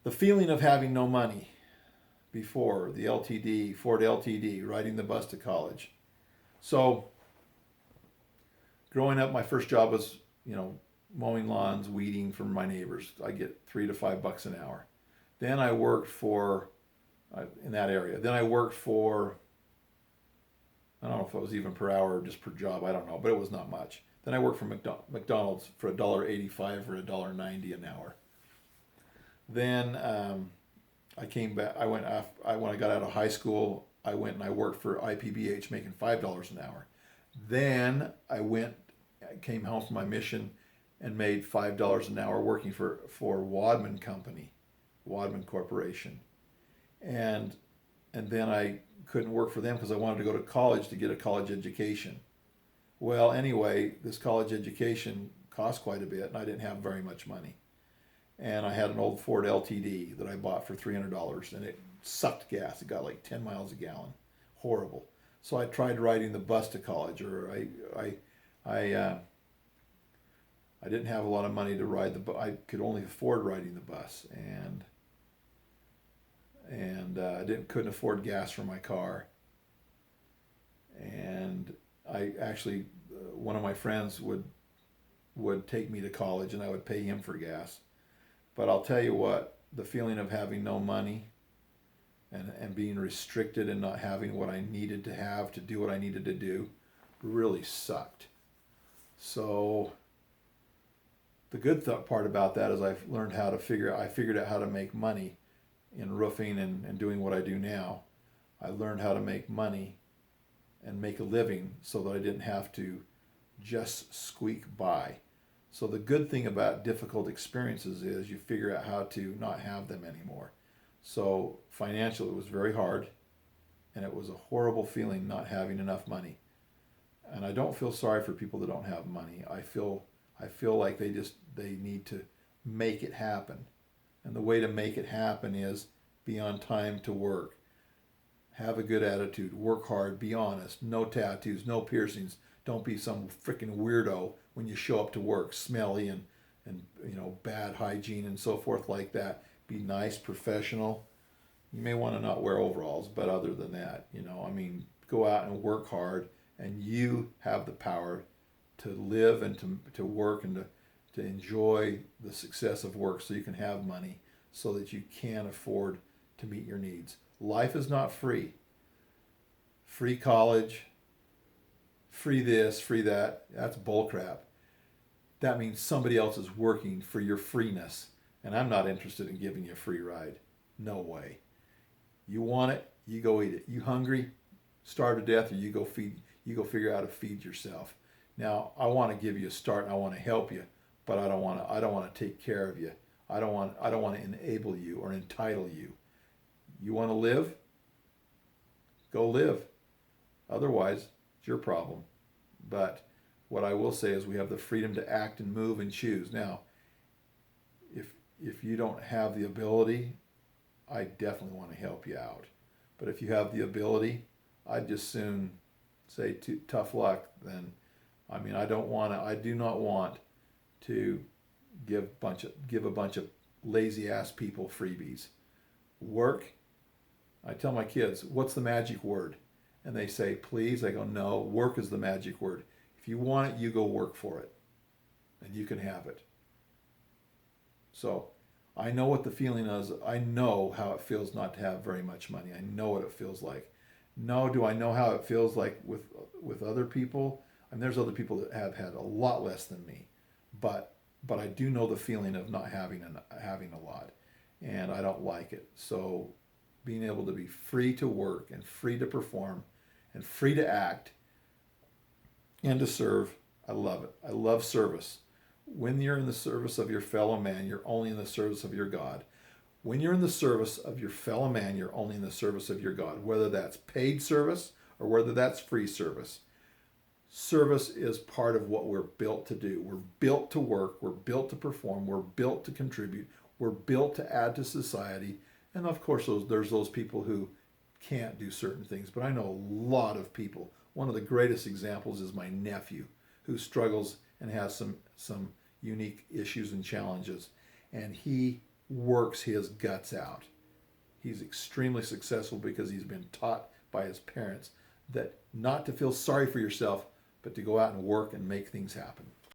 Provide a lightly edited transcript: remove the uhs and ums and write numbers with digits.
The feeling of having no money before the LTD, Ford LTD, riding the bus to college. So growing up, my first job was, mowing lawns, weeding for my neighbors. I get $3 to $5 an hour. Then I worked for, in that area. Then I worked for, I don't know if it was even per hour or just per job. I don't know, but it was not much. Then I worked for McDonald's for $1.85 or $1.90 an hour. Then I came back. When I got out of high school. I went and I worked for IPBH, making $5 an hour. Then I came home from my mission, and made $5 an hour working for Wadman Company, Wadman Corporation, and then I couldn't work for them because I wanted to go to college to get a college education. Well, anyway, this college education cost quite a bit, and I didn't have very much money. And I had an old Ford LTD that I bought for $300, and it sucked gas. It got like 10 miles a gallon, horrible. So I tried riding the bus to college, or I didn't have a lot of money to ride the bus. I could only afford riding the bus, and I couldn't afford gas for my car. And I actually, one of my friends would take me to college, and I would pay him for gas. But I'll tell you what, the feeling of having no money and being restricted and not having what I needed to have to do what I needed to do really sucked. So the good part about that is I figured out how to make money in roofing and doing what I do now. I learned how to make money and make a living so that I didn't have to just squeak by. So the good thing about difficult experiences is you figure out how to not have them anymore. So financially it was very hard, and it was a horrible feeling not having enough money. And I don't feel sorry for people that don't have money. I feel like they need to make it happen. And the way to make it happen is be on time to work. Have a good attitude, work hard, be honest, no tattoos, no piercings. Don't be some freaking weirdo when you show up to work, smelly and bad hygiene and so forth like that. Be nice, professional. You may want to not wear overalls, but other than that, go out and work hard, and you have the power to live and to work and to enjoy the success of work so you can have money so that you can afford to meet your needs. Life is not free. Free college, free this, free that, that's bullcrap. That means somebody else is working for your freeness, and I'm not interested in giving you a free ride. No way. You want it, you go eat it. You hungry, starve to death, or you go figure out how to feed yourself. Now, I want to give you a start, and I want to help you, but I don't want to take care of you. I don't want to enable you or entitle you. You want to live? Go live. Otherwise, it's your problem. But what I will say is we have the freedom to act and move and choose. Now, if you don't have the ability, I definitely want to help you out. But if you have the ability, I'd just soon say tough luck. Then, I do not want to give a bunch of lazy ass people freebies. Work. I tell my kids, what's the magic word? And they say, please. I go, no, work is the magic word. If you want it, you go work for it, and you can have it. So I know what the feeling is. I know how it feels not to have very much money. I know what it feels like. No, do I know how it feels like with other people? And there's other people that have had a lot less than me, but I do know the feeling of not having a lot, and I don't like it. So being able to be free to work and free to perform and free to act and to serve, I love it. I love service. When you're in the service of your fellow man, you're only in the service of your God. When you're in the service of your fellow man, you're only in the service of your God, whether that's paid service or whether that's free service. Service is part of what we're built to do. We're built to work. We're built to perform. We're built to contribute. We're built to add to society. And of course, there's those people who can't do certain things. But I know a lot of people. One of the greatest examples is my nephew, who struggles and has some unique issues and challenges. And he works his guts out. He's extremely successful because he's been taught by his parents that not to feel sorry for yourself, but to go out and work and make things happen.